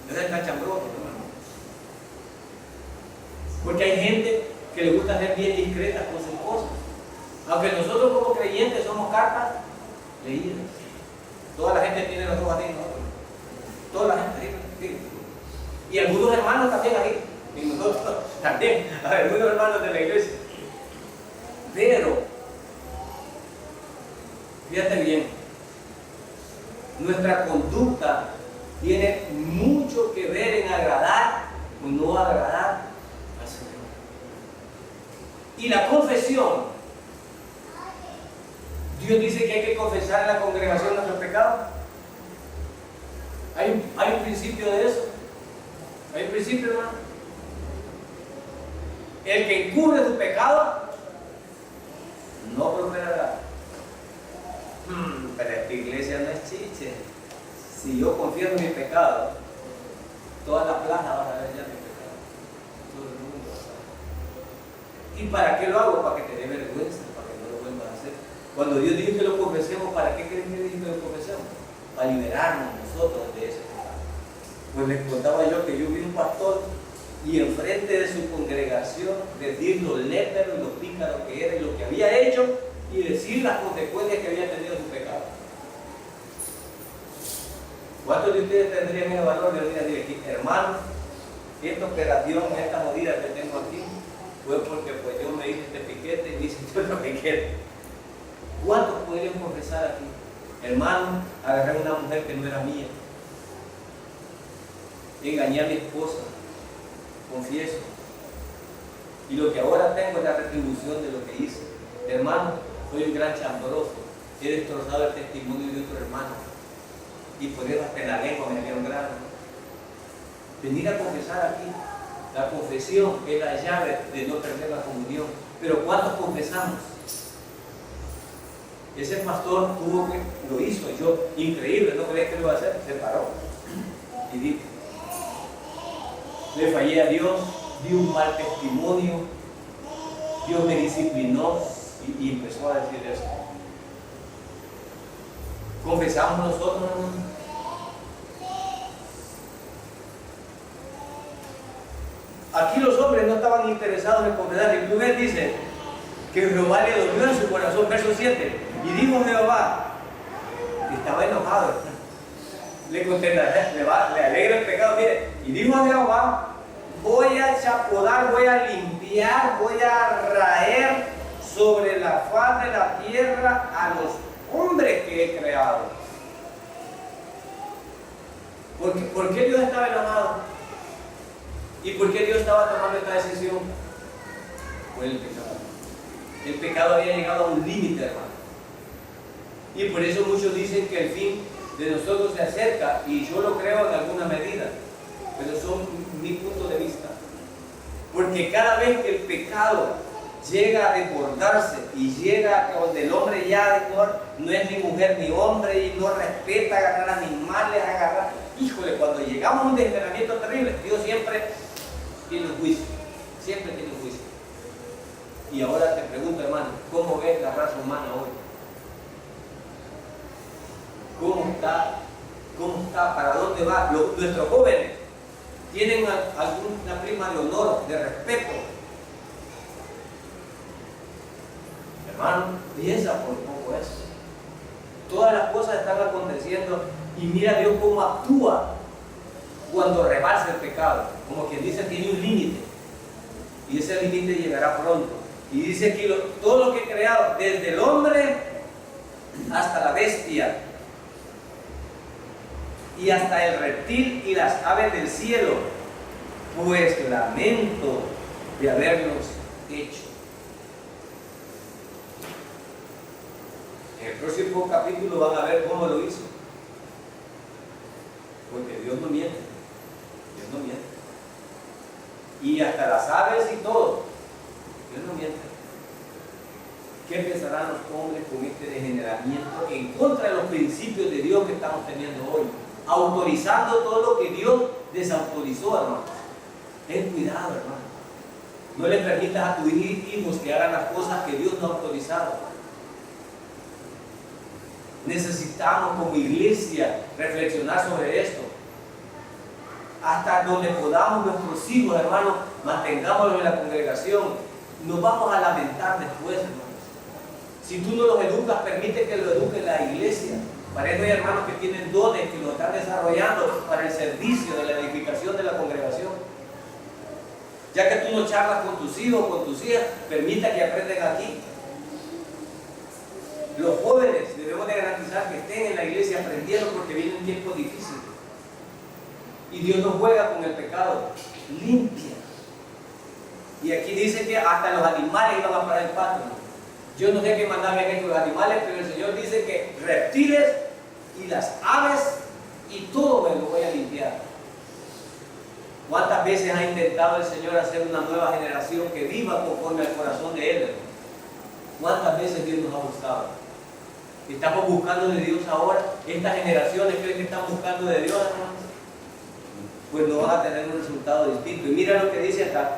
No sean tan chambrosos, hermano. Porque hay gente que le gusta ser bien discreta con sus cosas. Aunque nosotros como creyentes somos cartas leídas. Toda la gente tiene los ojos así, nosotros. Toda la gente tiene. Y algunos hermanos también aquí. Y nosotros también. Algunos hermanos de la iglesia. Pero, fíjate bien, nuestra conducta tiene mucho que ver en agradar o no agradar al Señor. Y la confesión, Dios dice que hay que confesar en la congregación nuestros pecados. Hay un principio de eso. Hay un principio, hermano. El que encubre su pecado no prosperará. Pero esta iglesia no es chiche. Si yo confieso mi pecado, toda la plaza va a ver ya mi pecado. Todo el mundo va a saber. ¿Y para qué lo hago? Para que te dé vergüenza, para que no lo vuelvas a hacer. Cuando Dios dijo que lo confesemos, ¿para qué creen que dijo que lo confesemos? Para liberarnos nosotros de ese pecado. Pues les contaba yo que yo vi un pastor y enfrente de su congregación decir lo lépero y lo pícaro que era y lo que había hecho y decir las consecuencias que había tenido su pecado. ¿Cuántos de ustedes tendrían el valor de venir a decir aquí, hermano, esta operación, esta jodida que tengo aquí, fue porque pues yo me hice este piquete y me hice otro piquete. ¿Cuántos podrían confesar aquí? Hermano, agarré a una mujer que no era mía. Engañé a mi esposa, confieso. Y lo que ahora tengo es la retribución de lo que hice. Hermano, soy un gran chambroso. He destrozado el testimonio de otro hermano. Y por eso hasta en la lengua me dieron grano. Venir a confesar aquí. La confesión es la llave de no perder la comunión. Pero ¿cuántos confesamos? Ese pastor lo hizo. Yo, increíble, ¿no crees que lo iba a hacer? Se paró. Y dijo, le fallé a Dios, di un mal testimonio, Dios me disciplinó y empezó a decir eso. Confesamos nosotros, hermano. Aquí los hombres no estaban interesados en confesar. El primer dice que Jehová le dolió en su corazón, verso 7. Y dijo Jehová, que estaba enojado, le contenta, le alegra el pecado, mire. Y dijo Jehová, voy a chapodar, voy a limpiar, voy a raer sobre la faz de la tierra a los hombres que he creado. ¿Por qué Dios estaba enojado? ¿Y por qué Dios estaba tomando esta decisión? Por el pecado. El pecado había llegado a un límite, hermano. Y por eso muchos dicen que el fin de nosotros se acerca, y yo lo creo en alguna medida, pero son mi punto de vista. Porque cada vez que el pecado llega a desbordarse y llega a donde el hombre ya no es ni mujer ni hombre y no respeta agarrar animales, híjole, cuando llegamos a un desesperamiento terrible, Dios siempre tiene un juicio, siempre tiene un juicio. Y ahora te pregunto, hermano, ¿cómo ves la raza humana hoy? ¿Cómo está? ¿Para dónde va? Nuestros jóvenes tienen alguna prima de honor, de respeto. Hermano, piensa por poco eso. Todas las cosas están aconteciendo y mira Dios cómo actúa cuando rebasa el pecado. Como quien dice, tiene un límite y ese límite llegará pronto. Y dice aquí todo lo que he creado, desde el hombre hasta la bestia y hasta el reptil y las aves del cielo, pues lamento de haberlos hecho. En el próximo capítulo van a ver cómo lo hizo. Porque Dios no miente. Dios no miente. Y hasta las aves y todo. Dios no miente. ¿Qué pensarán los hombres con este degeneramiento en contra de los principios de Dios que estamos teniendo hoy? Autorizando todo lo que Dios desautorizó, hermano. Ten cuidado, hermano. No le permitas a tus hijos que hagan las cosas que Dios no ha autorizado. Necesitamos como iglesia reflexionar sobre esto. Hasta donde podamos nuestros hijos, hermanos, mantengámoslos en la congregación. Nos vamos a lamentar después, hermanos. Si tú no los educas, permite que los eduque la iglesia. Para eso hay hermanos que tienen dones, que lo están desarrollando para el servicio de la edificación de la congregación. Ya que tú no charlas con tus hijos, con tus hijas, permita que aprendan aquí. Los jóvenes debemos de garantizar que estén en la iglesia aprendiendo porque viene un tiempo difícil. Y Dios no juega con el pecado, limpia. Y aquí dice que hasta los animales iban a parar el pasto. Yo no sé qué mandaban en los animales, pero el Señor dice que reptiles y las aves y todo me lo voy a limpiar. ¿Cuántas veces ha intentado el Señor hacer una nueva generación que viva conforme al corazón de Él? ¿Cuántas veces Dios nos ha buscado? ¿Estamos buscando de Dios ahora? ¿Estas generaciones creen que están buscando de Dios, hermanos? Pues no van a tener un resultado distinto. Y mira lo que dice acá.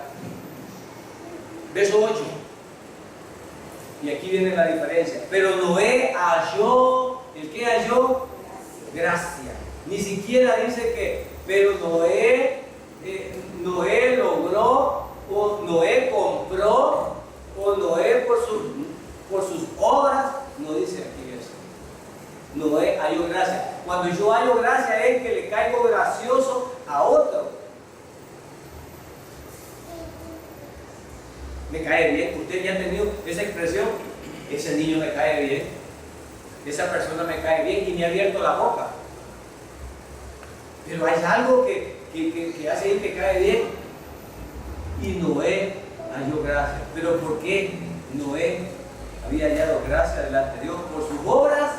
Verso 8. Y aquí viene la diferencia. Pero Noé halló, ¿el qué halló? Gracia. Ni siquiera dice que, pero Noé logró, o Noé compró, o Noé por sus obras, no dice aquí eso. Noé halló gracia. Cuando yo hallo gracia es que le caigo gracioso a otro. me cae bien. Usted ya ha tenido esa expresión, ese niño me cae bien, esa persona me cae bien y me ha abierto la boca. Pero hay algo que hace él que cae bien. Y Noé halló gracia. ¿Pero por qué Noé había hallado gracia delante de Dios? Por sus obras.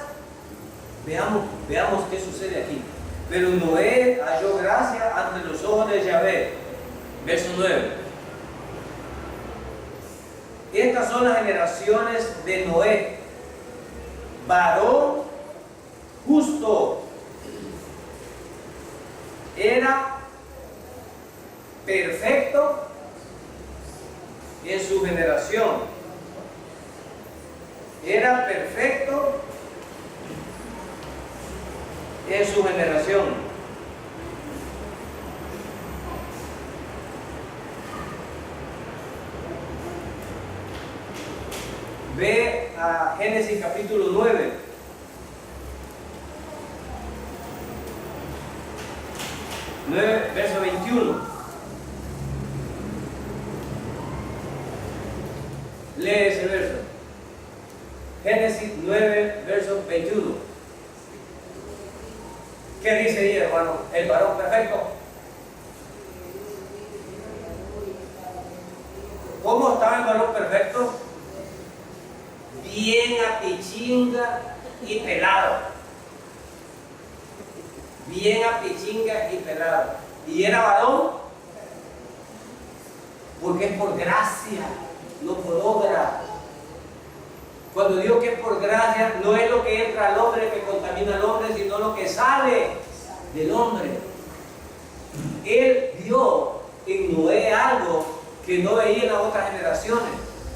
Veamos qué sucede aquí. Pero Noé halló gracia ante los ojos de Yahvé. Verso 9. Estas son las generaciones de Noé. Varón justo. Era perfecto en su generación. Era perfecto en su generación. Ve a Génesis capítulo 9. Verso 21. Lee ese verso. Génesis 9, verso 21. ¿Qué dice ahí, hermano? El varón perfecto. ¿Cómo estaba el varón perfecto? Bien apichinga y pelado. Bien apichinga y pelado. ¿Y era varón? Porque es por gracia, no por obra. Cuando digo que es por gracia, no es lo que entra al hombre que contamina al hombre, sino lo que sale del hombre. Él vio en Noé algo que no veía en las otras generaciones.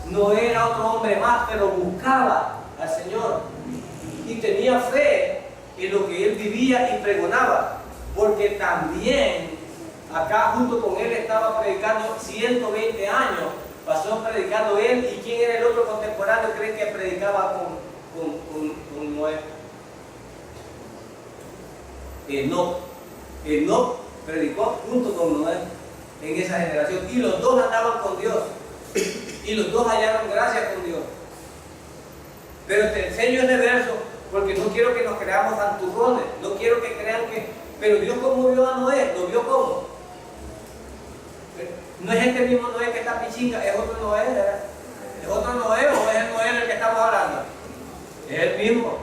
Noé era otro hombre más, pero buscaba al Señor y tenía fe en lo que él vivía y pregonaba, porque también acá junto con él estaba predicando 120 años, pasó predicando él. ¿Y quién era el otro contemporáneo? ¿Creen que predicaba con Noé? Enoc predicó junto con Noé en esa generación, y los dos andaban con Dios y los dos hallaron gracia con Dios. Pero te enseño este verso porque no quiero que nos creamos santurrones, no quiero que crean que... Pero Dios, ¿cómo vio a Noé? ¿Lo vio cómo? No es este mismo Noé que está pichinga, es otro Noé, ¿verdad? ¿Es otro Noé o es el Noé del que estamos hablando? Es el mismo.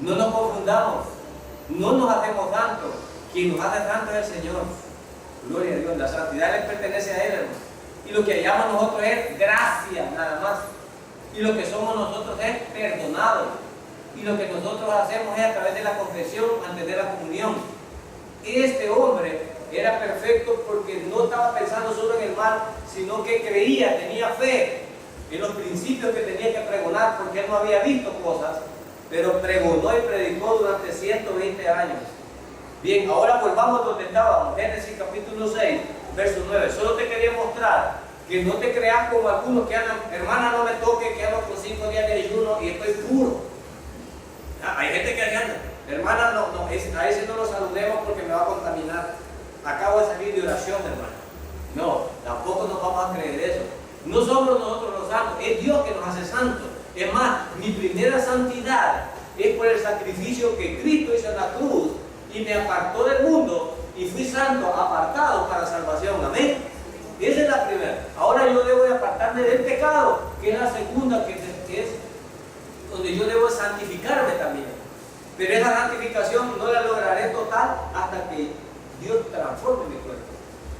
No nos confundamos, no nos hacemos santos. Quien nos hace santos es el Señor. Gloria a Dios, la santidad le pertenece a Él, hermano. Y lo que hallamos nosotros es gracia, nada más. Y lo que somos nosotros es perdonados. Y lo que nosotros hacemos es a través de la confesión, antes de la comunión. Este hombre era perfecto porque no estaba pensando solo en el mal, sino que creía, tenía fe en los principios que tenía que pregonar, porque él no había visto cosas, pero pregonó y predicó durante 120 años. Bien, ahora volvamos donde estábamos, Génesis capítulo 6, verso 9. Solo te quería mostrar que no te creas como algunos que andan, hermana, no me toque, que ando con 5 días de ayuno y estoy puro. Hay gente que anda, hermana, a ese no lo saludemos porque me va a contaminar. Acabo de salir de oración, hermano. No, tampoco nos vamos a creer eso. No somos nosotros los santos, es Dios que nos hace santos. Es más, mi primera santidad es por el sacrificio que Cristo hizo en la cruz y me apartó del mundo y fui santo, apartado para salvación. Amén. Esa es la primera. Ahora yo debo de apartarme del pecado, que es la segunda, que es donde yo debo santificarme también. Pero esa santificación no la lograré total hasta que Dios transforme mi cuerpo.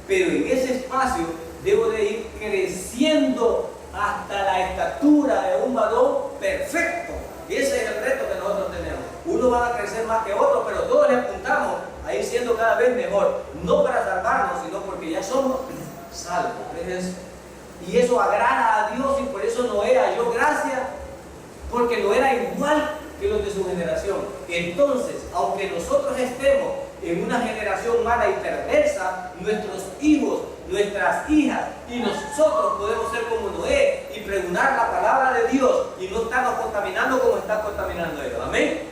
Pero en ese espacio debo de ir creciendo hasta la estatura de un varón perfecto. Y ese es el reto que nosotros tenemos. Unos van a crecer más que otros, pero todos le apuntamos a ir siendo cada vez mejor. No para salvarnos, sino porque ya somos salvos. Y eso agrada a Dios, y por eso Noé halló gracia, porque no era igual que los de su generación. Entonces, aunque nosotros estemos en una generación mala y perversa, nuestros hijos, nuestras hijas y nosotros podemos ser como Noé y pregonar la palabra de Dios y no estarnos contaminando como están contaminando ellos. Amén.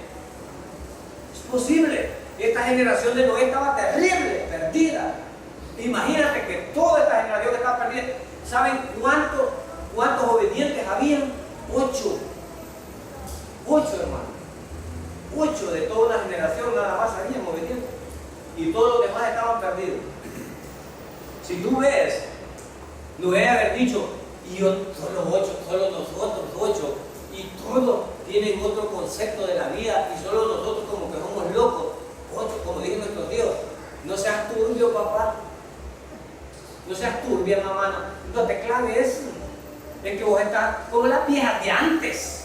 Es posible. Esta generación de Noé estaba terrible, perdida. Imagínate que toda esta generación estaba perdida. ¿Saben cuántas 8, hermano. 8 de toda una generación nada más salían obedientes. Y todos los demás estaban perdidos. Si tú ves, no debe haber dicho, y yo, solo 8, solo nosotros 8, y todos tienen otro concepto de la vida, y solo nosotros como que somos locos. 8, como dije nuestro Dios. No seas turbio, papá. No seas turbia, mamá. No te claves. Es que vos estás como las viejas de antes.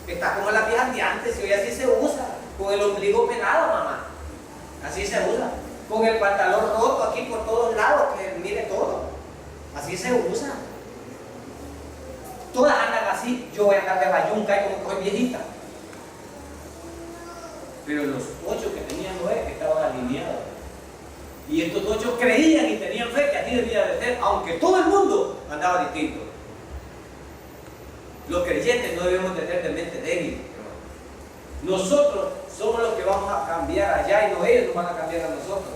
Estás como las viejas de antes, y hoy así se usa. Con el ombligo pelado, mamá. Así se usa. Con el pantalón roto aquí por todos lados, que mire todo. Así se usa. Todas andan así. Yo voy a andar de bayunca y como que soy viejita. Pero los 8 que tenían Noé estaban alineados. Y estos 8 creían y tenían fe que así debía de ser, aunque todo el mundo andaba distinto. Los creyentes no debemos tener de mente débil. Nosotros somos los que vamos a cambiar allá y no ellos nos van a cambiar a nosotros.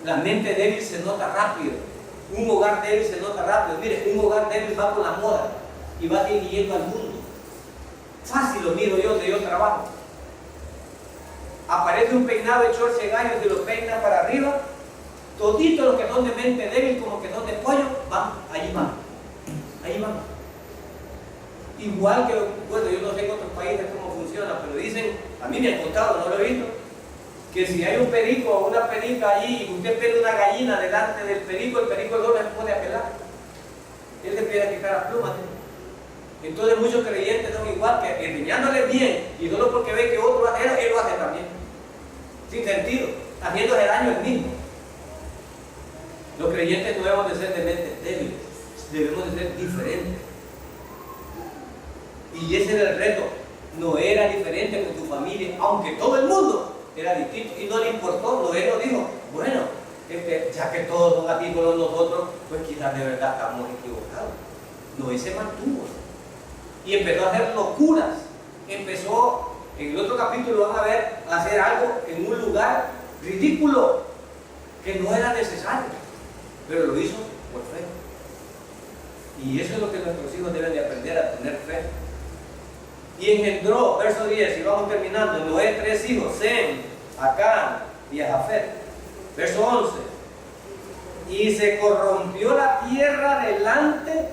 La mente débil se nota rápido. Un hogar débil se nota rápido. Mire, un hogar débil va con la moda y va dirigiendo al mundo. Fácil lo miro yo donde yo trabajo. Aparece un peinado de shorts de gallos y lo peina para arriba. Toditos los que son de mente débil, como que son de pollo, van, allí van. Allí van. Igual que, bueno, yo no sé en otros países cómo funciona, pero dicen, a mí me han contado, no lo he visto, que si hay un perico o una perica allí y usted pela una gallina delante del perico, el perico no se pone a pelar. Él le empieza a quitar las plumas. Entonces muchos creyentes son igual, que enseñándole bien, y solo porque ve que otro hace, él lo hace también. Sin sentido, haciéndole daño al mismo. Los creyentes no debemos de ser de mentes débiles, debemos de ser diferentes. Y ese era el reto. No era diferente con tu familia, aunque todo el mundo era distinto y no le importó. Noé no dijo, bueno, ya que todos son así como nosotros, pues quizás de verdad estamos equivocados. Noé se mantuvo y empezó a hacer locuras. Empezó, en el otro capítulo van a ver, a hacer algo en un lugar ridículo que no era necesario, pero lo hizo por fe. Y eso es lo que nuestros hijos deben de aprender, a tener fe. Y engendró, verso 10, y vamos terminando, Noé 3 hijos, Sem, Acán y a Jafet. Verso 11, y se corrompió la tierra delante.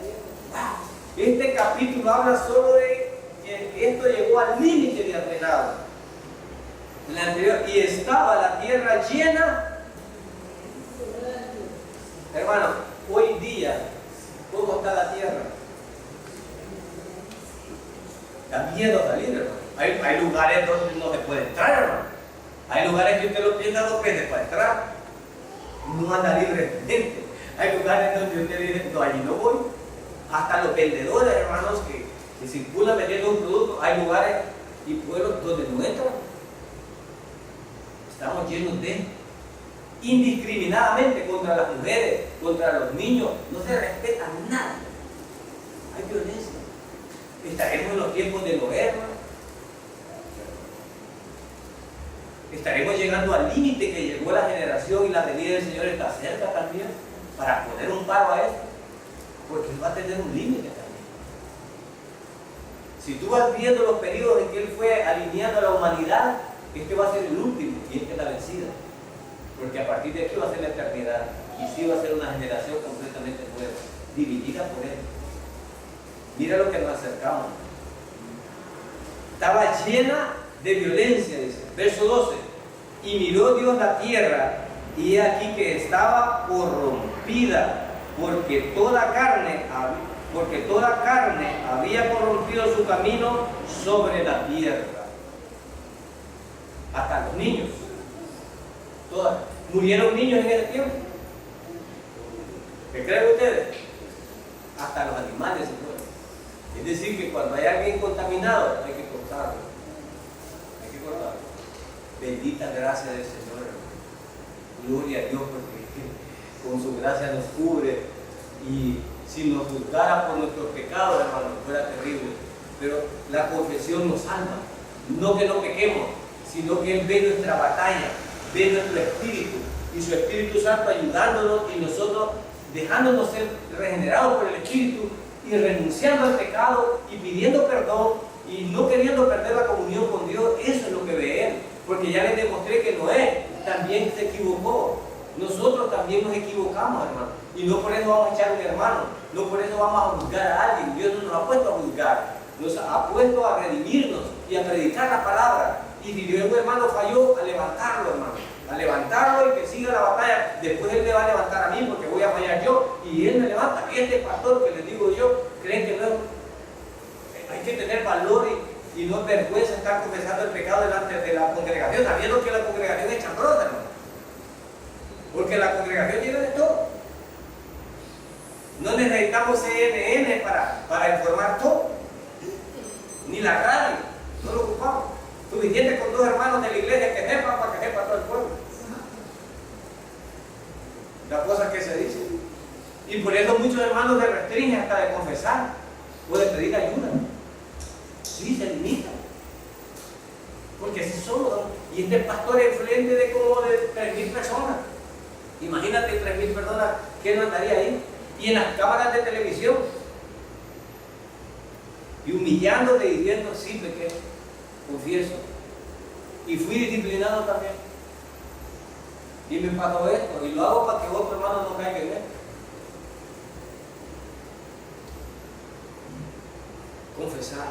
Este capítulo habla solo de que esto llegó al límite de arruinado. En el anterior, y estaba la tierra llena. Hermano, hoy día, ¿cómo está la tierra? Da miedo salir, hermano. Hay lugares donde no se puede entrar, hermano. Hay lugares que usted lo piensa 2 veces para entrar. No anda libremente. Hay lugares donde usted dice, no, allí no voy. Hasta los vendedores, hermanos, que circulan vendiendo un producto, hay lugares y pueblos donde no entran. Estamos llenos de indiscriminadamente contra las mujeres, contra los niños. No se respeta nada. Hay violencia. Estaremos en los tiempos de Noé, hermano. Estaremos llegando al límite que llegó la generación y la venida del Señor está cerca también, para poner un paro a esto, porque Él va a tener un límite también. Si tú vas viendo los periodos en que Él fue alineando a la humanidad, este va a ser el último, y esta es la vencida, porque a partir de aquí va a ser la eternidad, y sí va a ser una generación completamente nueva, dividida por Él. Mira lo que nos acercamos. Estaba llena de violencia, dice. Verso 12. Y miró Dios la tierra, y he aquí que estaba corrompida, porque toda carne había corrompido su camino sobre la tierra. Hasta los niños. ¿Murieron niños en ese tiempo? ¿Qué creen ustedes? Hasta los animales se mueren. Es decir, que cuando hay alguien contaminado, hay que cortarlo. Hay que cortarlo. Bendita gracia del Señor. Gloria a Dios, porque con su gracia nos cubre. Y si nos juzgara por nuestros pecados, hermano, fuera terrible. Pero la confesión nos salva. No que no pequemos, sino que Él ve nuestra batalla, ve nuestro espíritu. Y su Espíritu Santo ayudándonos y nosotros dejándonos ser regenerados por el Espíritu y renunciando al pecado y pidiendo perdón y no queriendo perder también nos equivocamos, hermano. Y no por eso vamos a echar a un hermano, no por eso vamos a juzgar a alguien. Dios no nos ha puesto a juzgar, nos ha puesto a redimirnos y a predicar la palabra. Y si un hermano falló, a levantarlo, hermano, a levantarlo y que siga la batalla. Después él me va a levantar a mí porque voy a fallar yo y él me levanta. Y este pastor que les digo yo, creen que no, hay que tener valor y no es vergüenza estar confesando el pecado delante de la congregación, sabiendo que la congregación es chambrosa, hermano. Porque la congregación tiene de todo. No necesitamos CNN para informar todo, ni la radio, no lo ocupamos. Suficiente con 2 hermanos de la iglesia que sepan para que sepa todo el pueblo las cosas que se dicen. Y por eso muchos hermanos se restringen hasta de confesar o de pedir ayuda. Sí, se limitan. Porque así somos. Y este pastor es influente de como de 3.000 personas. Imagínate 3.000 personas, ¿qué no estaría ahí? Y en las cámaras de televisión. Y humillándote y diciendo, sí, pequé, confieso. Y fui disciplinado también. Y me pasó esto. Y lo hago para que otro hermano no caiga en esto. Confesar.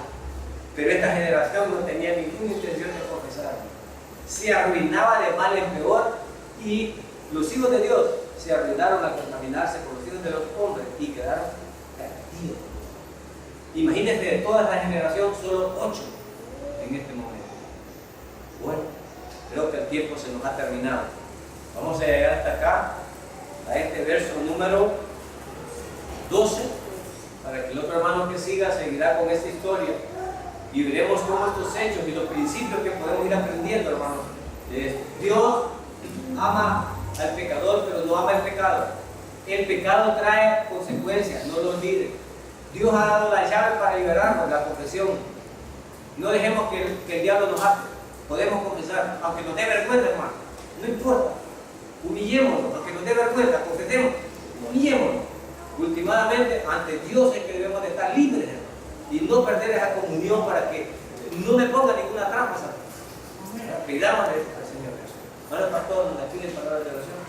Pero esta generación no tenía ninguna intención de confesar. Se arruinaba de mal en peor y los hijos de Dios se arruinaron al contaminarse con los hijos de los hombres y quedaron perdidos. Imagínense de toda esta generación, solo 8 en este momento. Bueno, creo que el tiempo se nos ha terminado. Vamos a llegar hasta acá, a este verso número 12, para que el otro hermano que siga seguirá con esta historia y veremos cómo estos hechos y los principios que podemos ir aprendiendo, hermanos. Dios ama al pecador, pero no ama el pecado. El pecado trae consecuencias, no lo olviden. Dios ha dado la llave para liberarnos, la confesión. No dejemos que el diablo nos ate. Podemos confesar, aunque nos dé vergüenza, hermano. No importa. Humillémonos, aunque nos dé vergüenza, confesemos. Humillémonos. Últimamente, ante Dios es que debemos de estar libres, hermano, y no perder esa comunión para que no me ponga ninguna trampa, ¿sabes? Pidamos al Señor Jesús. Ahora, pastor, nos tiene palabras de oración.